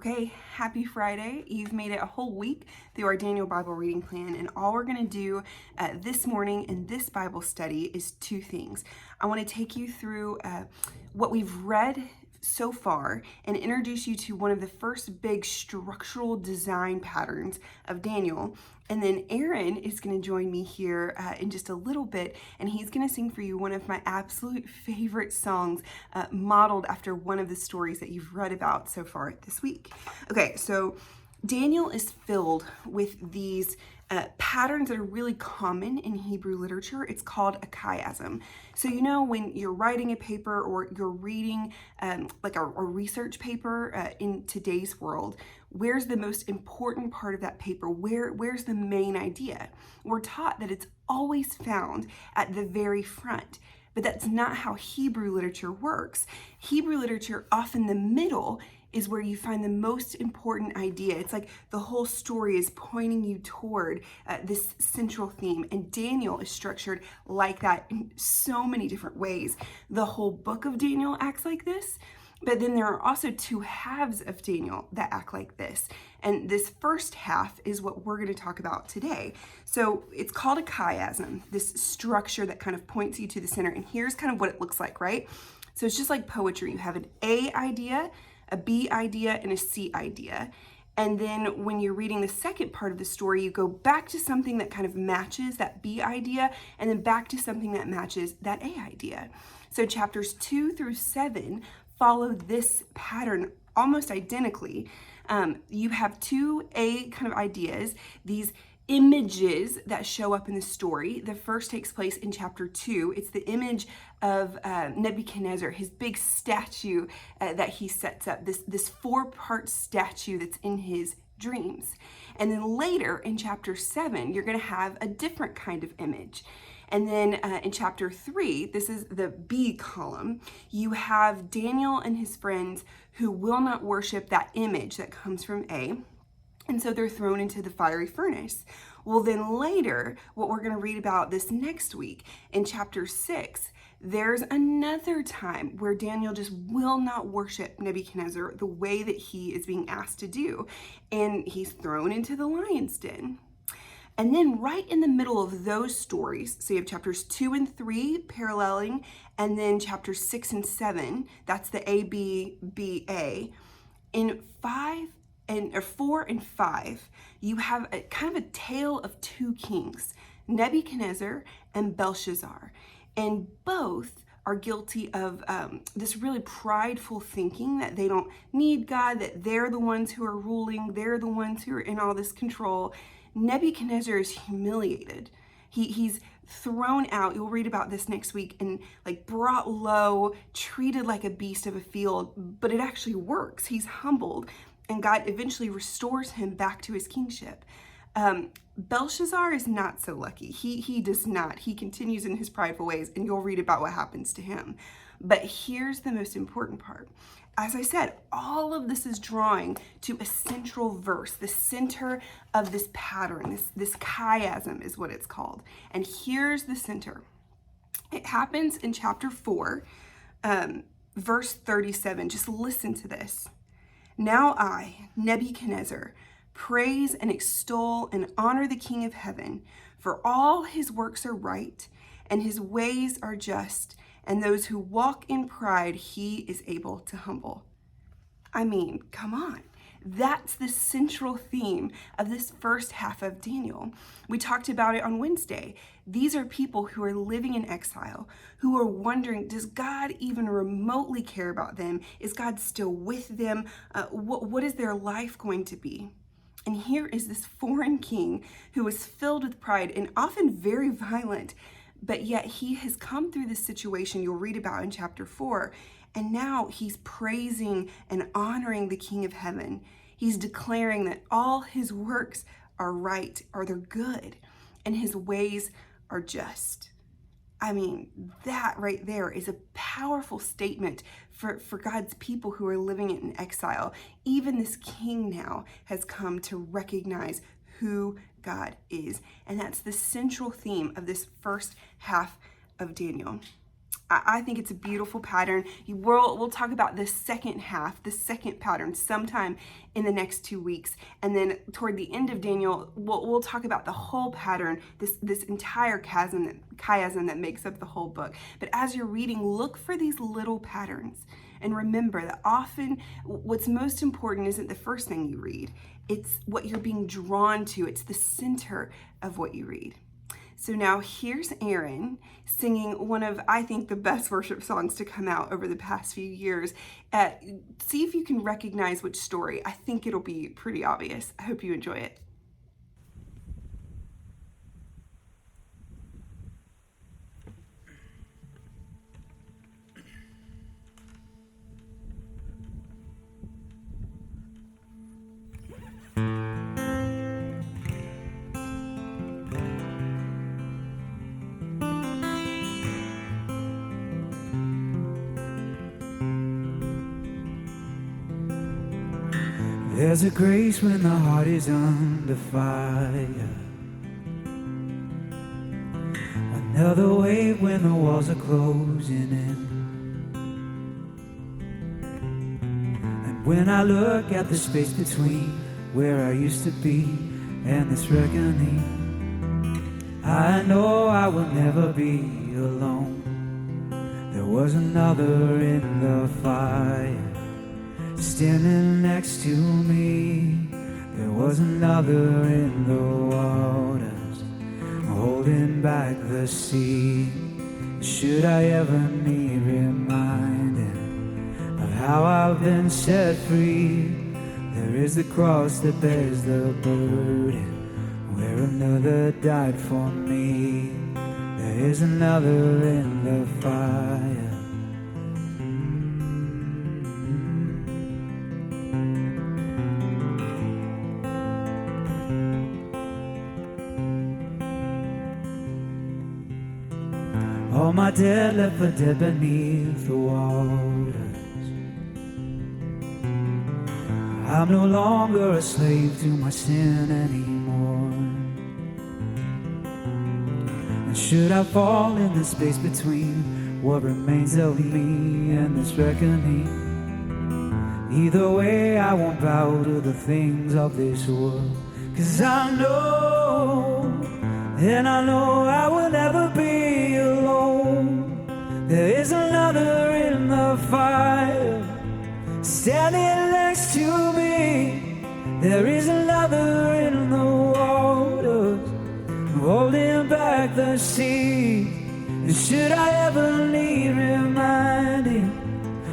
Okay, happy Friday. You've made it a whole week through our Daniel Bible reading plan, and all we're going to do this morning in this Bible study is two things. I want to take you through what we've read so far and introduce you to one of the first big structural design patterns of Daniel. And then Aaron is going to join me here in just a little bit, and he's going to sing for you one of my absolute favorite songs modeled after one of the stories that you've read about so far this week. Okay, so Daniel is filled with these patterns that are really common in Hebrew literature. It's called a chiasm. So you know when you're writing a paper or you're reading like a research paper in today's world, where's the most important part of that paper? Where's the main idea? We're taught that it's always found at the very front. But that's not how Hebrew literature works. Hebrew literature, often the middle, is where you find the most important idea. It's like the whole story is pointing you toward this central theme. And Daniel is structured like that in so many different ways. The whole book of Daniel acts like this. But then there are also two halves of Daniel that act like this. And this first half is what we're going to talk about today. So it's called a chiasm, this structure that kind of points you to the center. And here's kind of what it looks like, right? So it's just like poetry. You have an A idea, a B idea, and a C idea. And then when you're reading the second part of the story, you go back to something that kind of matches that B idea, and then back to something that matches that A idea. So chapters 2 through 7 follow this pattern almost identically. You have two A kind of ideas, these images that show up in the story. The first takes place in chapter 2. It's the image of Nebuchadnezzar, his big statue that he sets up, this four-part statue that's in his dreams. And then later in chapter 7, you're going to have a different kind of image. And then in chapter 3, this is the B column, you have Daniel and his friends who will not worship that image that comes from A. And so they're thrown into the fiery furnace. Well, then later, what we're going to read about this next week in chapter 6, there's another time where Daniel just will not worship Nebuchadnezzar the way that he is being asked to do. And he's thrown into the lion's den. And then right in the middle of those stories, so you have chapters 2 and 3 paralleling, and then chapters 6 and 7, that's the A, B, B, A. In 4 and 5, you have a kind of a tale of two kings, Nebuchadnezzar and Belshazzar. And both are guilty of this really prideful thinking that they don't need God, that they're the ones who are ruling, they're the ones who are in all this control. Nebuchadnezzar is humiliated. He's thrown out. You'll read about this next week, and like brought low, treated like a beast of a field, but it actually works. He's humbled, and God eventually restores him back to his kingship. Belshazzar is not so lucky. He does not. He continues in his prideful ways, and you'll read about what happens to him. But here's the most important part. As I said, all of this is drawing to a central verse, the center of this pattern, this chiasm is what it's called. And here's the center. It happens in chapter 4, verse 37. Just listen to this. Now I, Nebuchadnezzar, praise and extol and honor the King of heaven, for all his works are right, and his ways are just, and those who walk in pride he is able to humble. I mean, come on. That's the central theme of this first half of Daniel. We talked about it on Wednesday. These are people who are living in exile, who are wondering, does God even remotely care about them? Is God still with them? What is their life going to be? And here is this foreign king who is filled with pride and often very violent, but yet he has come through this situation you'll read about in chapter 4, and now he's praising and honoring the King of heaven. He's declaring that all his works are right, or they're good, and his ways are just. I mean, that right there is a powerful statement for God's people who are living in exile. Even this king now has come to recognize who God is. And that's the central theme of this first half of Daniel. I think it's a beautiful pattern. We'll talk about the second half, the second pattern, sometime in the next 2 weeks. And then toward the end of Daniel, we'll talk about the whole pattern, this entire chiasm that makes up the whole book. But as you're reading, look for these little patterns. And remember that often what's most important isn't the first thing you read. It's what you're being drawn to. It's the center of what you read. So now here's Aaron singing one of, I think, the best worship songs to come out over the past few years. See if you can recognize which story. I think it'll be pretty obvious. I hope you enjoy it. There's a grace when the heart is under fire, another wave when the walls are closing in. And when I look at the space between where I used to be and this reckoning, I know I will never be alone. There was another in the fire standing next to me. There was another in the waters holding back the sea. Should I ever need reminding of how I've been set free, there is the cross that bears the burden where another died for me. There is another in the fire. All my dead left for dead beneath the waters. I'm no longer a slave to my sin anymore. And should I fall in the space between what remains of me and this reckoning, either way I won't bow to the things of this world. 'Cause I know, and I know I will never be alone. There is another in the fire standing next to me. There is another in the waters holding back the sea. And should I ever need reminding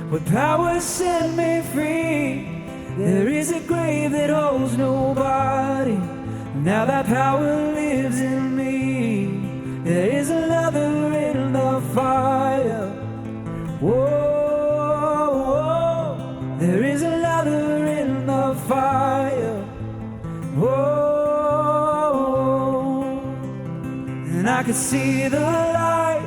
what power set me free, there is a grave that holds nobody. Now that power lives in me. There is another in the fire. Whoa, whoa. There is another in the fire. Whoa. And I can see the light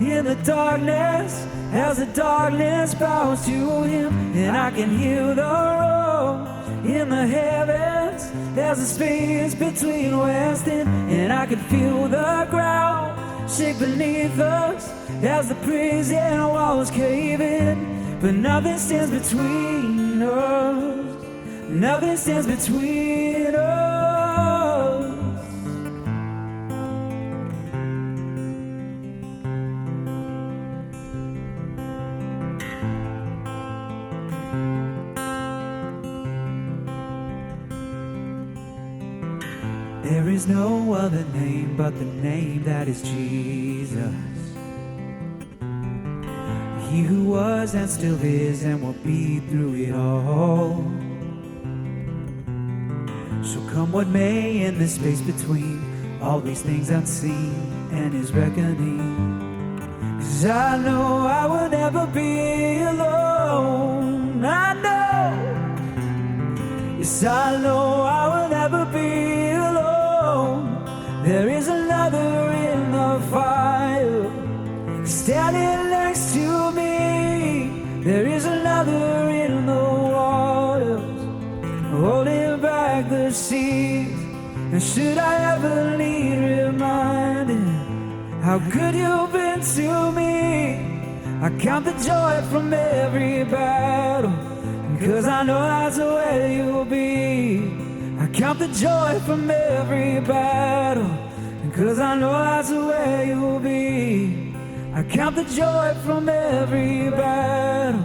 in the darkness as the darkness bows to him. And I can hear the roar in the heavens. There's a space between west and I can feel the ground shake beneath us as the prison walls cave in. But nothing stands between us. Nothing stands between us. There is no other name but the name that is Jesus. He who was and still is and will be through it all. So come what may in the space between all these things unseen and his reckoning. 'Cause I know I will never be alone. I know, yes I know I will never be alone. There is another in the fire standing next to me. There is another in the waters holding back the seas. And should I ever need reminding how good you've been to me, I count the joy from every battle, because I know that's where you'll be. I count the joy from every battle, because I know that's where you'll be. I count the joy from every battle,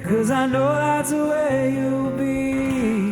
'cause I know that's where you'll be.